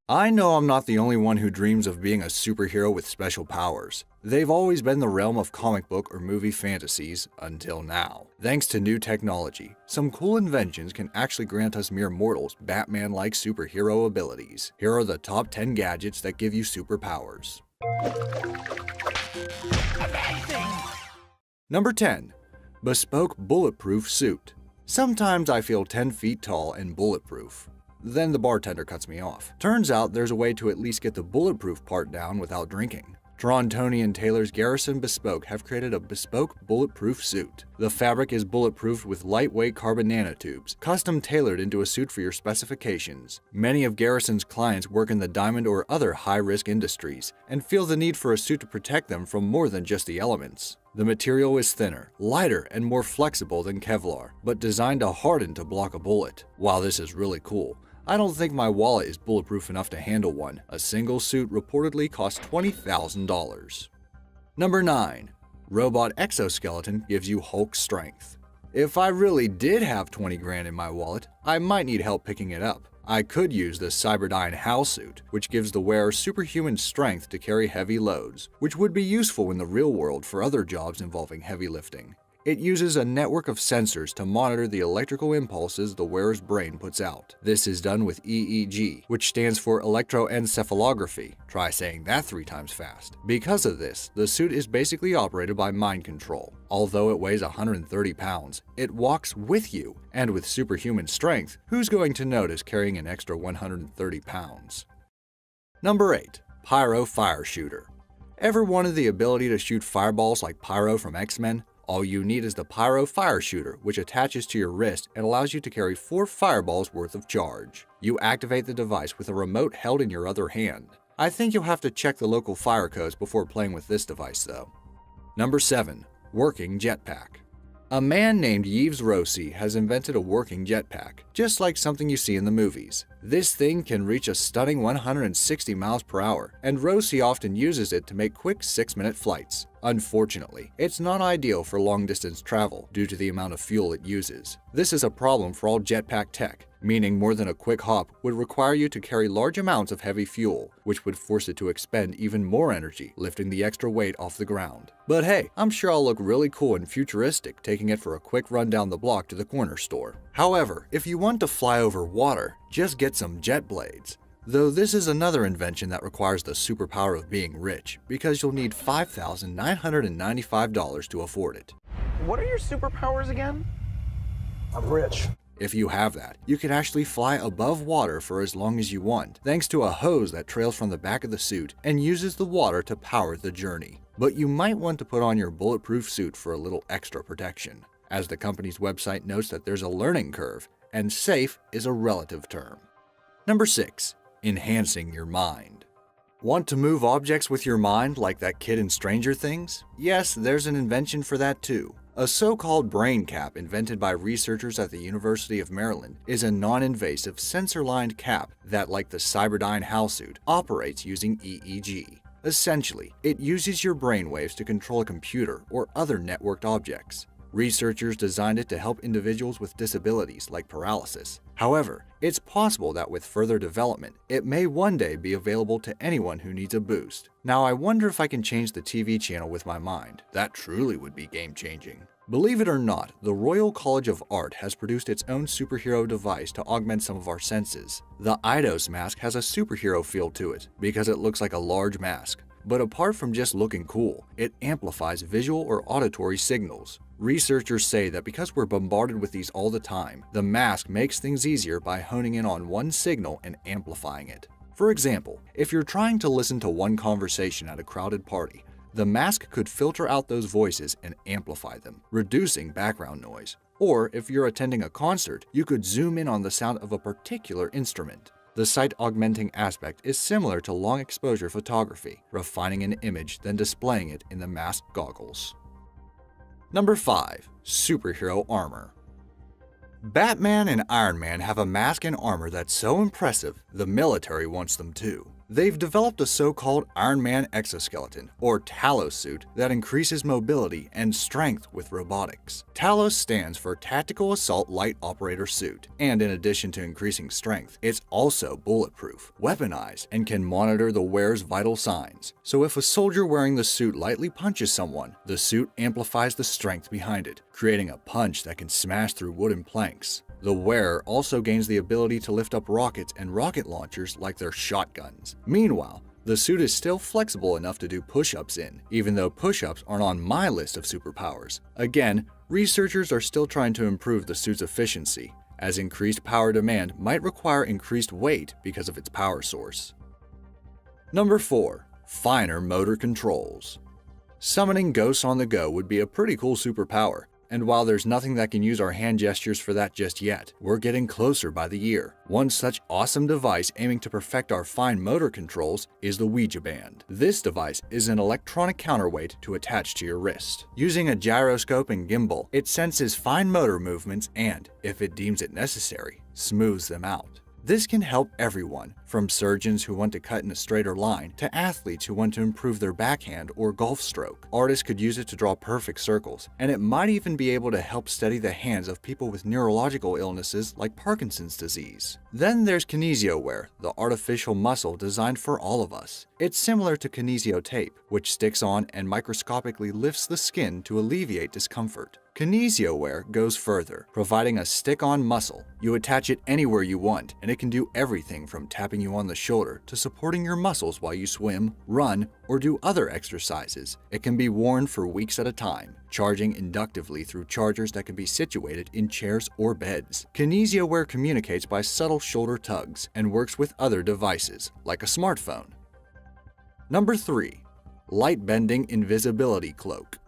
I know I'm not the only one who dreams of being a superhero with special powers. They've always been the realm of comic book or movie fantasies until now. Thanks to new technology, some cool inventions can actually grant us mere mortals Batman-like superhero abilities. Here are the top 10 gadgets that give you superpowers. Number 10. Bespoke Bulletproof Suit. Sometimes I feel 10 feet tall and bulletproof. Then the bartender cuts me off. Turns out there's a way to at least get the bulletproof part down without drinking. Tony and Taylor's Garrison Bespoke have created a bespoke bulletproof suit. The fabric is bulletproofed with lightweight carbon nanotubes, custom tailored into a suit for your specifications. Many of Garrison's clients work in the diamond or other high-risk industries and feel the need for a suit to protect them from more than just the elements. The material is thinner, lighter, and more flexible than Kevlar, but designed to harden to block a bullet. While this is really cool, I don't think my wallet is bulletproof enough to handle one. A single suit reportedly costs $20,000. Number 9. Robot Exoskeleton gives you Hulk strength. If I really did have 20 grand in my wallet, I might need help picking it up. I could use the Cyberdyne HAL suit, which gives the wearer superhuman strength to carry heavy loads, which would be useful in the real world for other jobs involving heavy lifting. It uses a network of sensors to monitor the electrical impulses the wearer's brain puts out. This is done with EEG, which stands for electroencephalography. Try saying that 3 times fast. Because of this, the suit is basically operated by mind control. Although it weighs 130 pounds, it walks with you, and with superhuman strength, who's going to notice carrying an extra 130 pounds? Number 8. Pyro Fire Shooter. Ever wanted the ability to shoot fireballs like Pyro from X-Men? All you need is the Pyro Fire Shooter, which attaches to your wrist and allows you to carry 4 fireballs worth of charge. You activate the device with a remote held in your other hand. I think you'll have to check the local fire codes before playing with this device though. Number 7. Working Jetpack. A man named Yves Rossi has invented a working jetpack, just like something you see in the movies. This thing can reach a stunning 160 miles per hour, and Rossi often uses it to make quick 6-minute flights. Unfortunately, it's not ideal for long-distance travel due to the amount of fuel it uses. This is a problem for all jetpack tech, meaning more than a quick hop would require you to carry large amounts of heavy fuel, which would force it to expend even more energy, lifting the extra weight off the ground. But hey, I'm sure I'll look really cool and futuristic taking it for a quick run down the block to the corner store. However, if you want to fly over water, just get some jet blades. Though this is another invention that requires the superpower of being rich, because you'll need $5,995 to afford it. What are your superpowers again? I'm rich. If you have that, you can actually fly above water for as long as you want, thanks to a hose that trails from the back of the suit and uses the water to power the journey. But you might want to put on your bulletproof suit for a little extra protection, as the company's website notes that there's a learning curve, and safe is a relative term. Number 6. Enhancing your mind. Want to move objects with your mind like that kid in Stranger Things? Yes, there's an invention for that too. A so-called brain cap invented by researchers at the University of Maryland is a non-invasive sensor-lined cap that, like the Cyberdyne HAL suit, operates using EEG. Essentially, it uses your brainwaves to control a computer or other networked objects. Researchers designed it to help individuals with disabilities like paralysis. However, it's possible that with further development, it may one day be available to anyone who needs a boost. Now I wonder if I can change the TV channel with my mind. That truly would be game-changing. Believe it or not, the Royal College of Art has produced its own superhero device to augment some of our senses. The Eidos mask has a superhero feel to it because it looks like a large mask. But apart from just looking cool, it amplifies visual or auditory signals. Researchers say that because we're bombarded with these all the time, the mask makes things easier by honing in on one signal and amplifying it. For example, if you're trying to listen to one conversation at a crowded party, the mask could filter out those voices and amplify them, reducing background noise. Or if you're attending a concert, you could zoom in on the sound of a particular instrument. The sight-augmenting aspect is similar to long-exposure photography, refining an image then displaying it in the masked goggles. Number 5. Superhero Armor. Batman and Iron Man have a mask and armor that's so impressive, the military wants them too. They've developed a so-called Iron Man exoskeleton, or Talos suit, that increases mobility and strength with robotics. Talos stands for Tactical Assault Light Operator Suit, and in addition to increasing strength, it's also bulletproof, weaponized, and can monitor the wearer's vital signs. So if a soldier wearing the suit lightly punches someone, the suit amplifies the strength behind it, creating a punch that can smash through wooden planks. The wearer also gains the ability to lift up rockets and rocket launchers like their shotguns. Meanwhile, the suit is still flexible enough to do push-ups in, even though push-ups aren't on my list of superpowers. Again, researchers are still trying to improve the suit's efficiency, as increased power demand might require increased weight because of its power source. Number 4. Finer motor controls. Summoning ghosts on the go would be a pretty cool superpower. And while there's nothing that can use our hand gestures for that just yet, we're getting closer by the year. One such awesome device aiming to perfect our fine motor controls is the Ouija band. This device is an electronic counterweight to attach to your wrist. Using a gyroscope and gimbal, it senses fine motor movements and, if it deems it necessary, smooths them out. This can help everyone, from surgeons who want to cut in a straighter line to athletes who want to improve their backhand or golf stroke. Artists could use it to draw perfect circles, and it might even be able to help steady the hands of people with neurological illnesses like Parkinson's disease. Then there's kinesioware, the artificial muscle designed for all of us. It's similar to kinesio tape, which sticks on and microscopically lifts the skin to alleviate discomfort. Kinesioware goes further, providing a stick-on muscle. You attach it anywhere you want, and it can do everything from tapping you on the shoulder to supporting your muscles while you swim, run, or do other exercises. It can be worn for weeks at a time, charging inductively through chargers that can be situated in chairs or beds. Kinesioware communicates by subtle shoulder tugs and works with other devices, like a smartphone. Number 3. Light-bending invisibility cloak.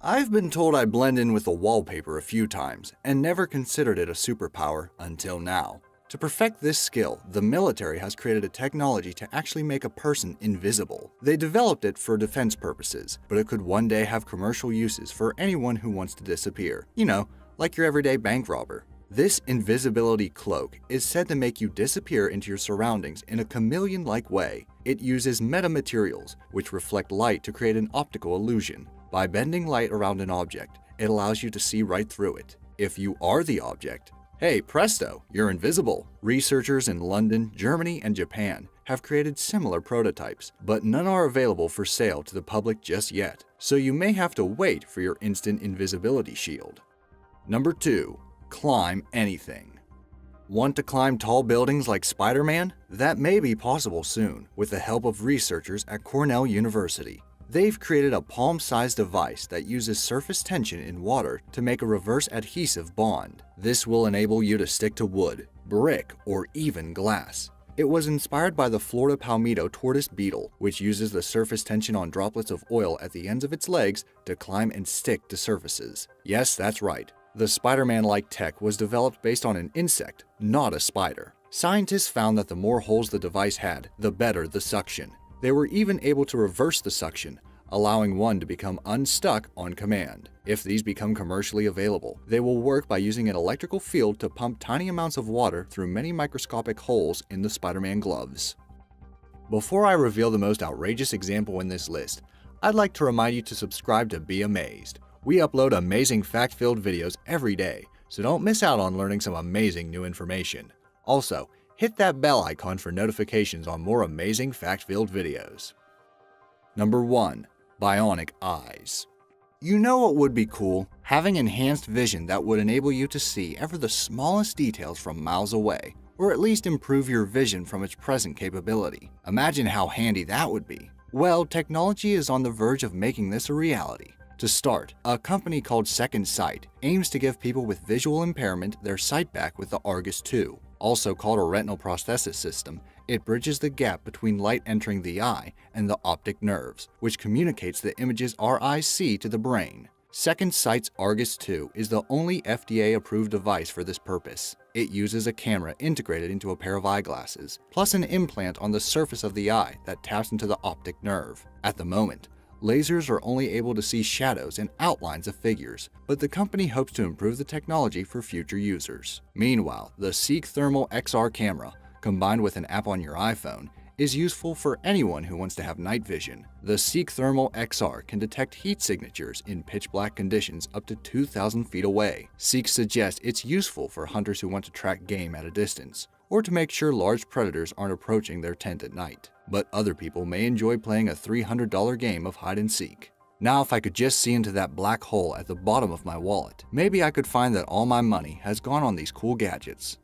I've been told I blend in with the wallpaper a few times and never considered it a superpower until now. To perfect this skill, the military has created a technology to actually make a person invisible. They developed it for defense purposes, but it could one day have commercial uses for anyone who wants to disappear. You know, like your everyday bank robber. This invisibility cloak is said to make you disappear into your surroundings in a chameleon-like way. It uses metamaterials, which reflect light to create an optical illusion. By bending light around an object, it allows you to see right through it. If you are the object, hey, presto, you're invisible. Researchers in London, Germany, and Japan have created similar prototypes, but none are available for sale to the public just yet, so you may have to wait for your instant invisibility shield. Number 2. Climb anything. Want to climb tall buildings like Spider-Man? That may be possible soon, with the help of researchers at Cornell University. They've created a palm-sized device that uses surface tension in water to make a reverse adhesive bond. This will enable you to stick to wood, brick, or even glass. It was inspired by the Florida palmetto tortoise beetle, which uses the surface tension on droplets of oil at the ends of its legs to climb and stick to surfaces. Yes, that's right. The Spider-Man-like tech was developed based on an insect, not a spider. Scientists found that the more holes the device had, the better the suction. They were even able to reverse the suction, allowing one to become unstuck on command. If these become commercially available, they will work by using an electrical field to pump tiny amounts of water through many microscopic holes in the Spider-Man gloves. Before I reveal the most outrageous example in this list, I'd like to remind you to subscribe to Be Amazed. We upload amazing fact-filled videos every day, so don't miss out on learning some amazing new information. Also, hit that bell icon for notifications on more amazing fact-filled videos. Number 1. Bionic eyes. You know what would be cool? Having enhanced vision that would enable you to see ever the smallest details from miles away, or at least improve your vision from its present capability. Imagine how handy that would be. Well, technology is on the verge of making this a reality. To start, a company called Second Sight aims to give people with visual impairment their sight back with the Argus 2. Also called a retinal prosthesis system, it bridges the gap between light entering the eye and the optic nerves, which communicates the images our eyes see to the brain. Second Sight's Argus 2 is the only FDA-approved device for this purpose. It uses a camera integrated into a pair of eyeglasses, plus an implant on the surface of the eye that taps into the optic nerve. At the moment, lasers are only able to see shadows and outlines of figures, but the company hopes to improve the technology for future users. Meanwhile, the Seek Thermal XR camera, combined with an app on your iPhone, is useful for anyone who wants to have night vision. The Seek Thermal XR can detect heat signatures in pitch black conditions up to 2,000 feet away. Seek suggests it's useful for hunters who want to track game at a distance, or to make sure large predators aren't approaching their tent at night. But other people may enjoy playing a $300 game of hide and seek. Now, if I could just see into that black hole at the bottom of my wallet, maybe I could find that all my money has gone on these cool gadgets.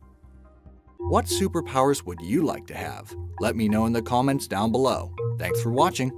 What superpowers would you like to have? Let me know in the comments down below. Thanks for watching.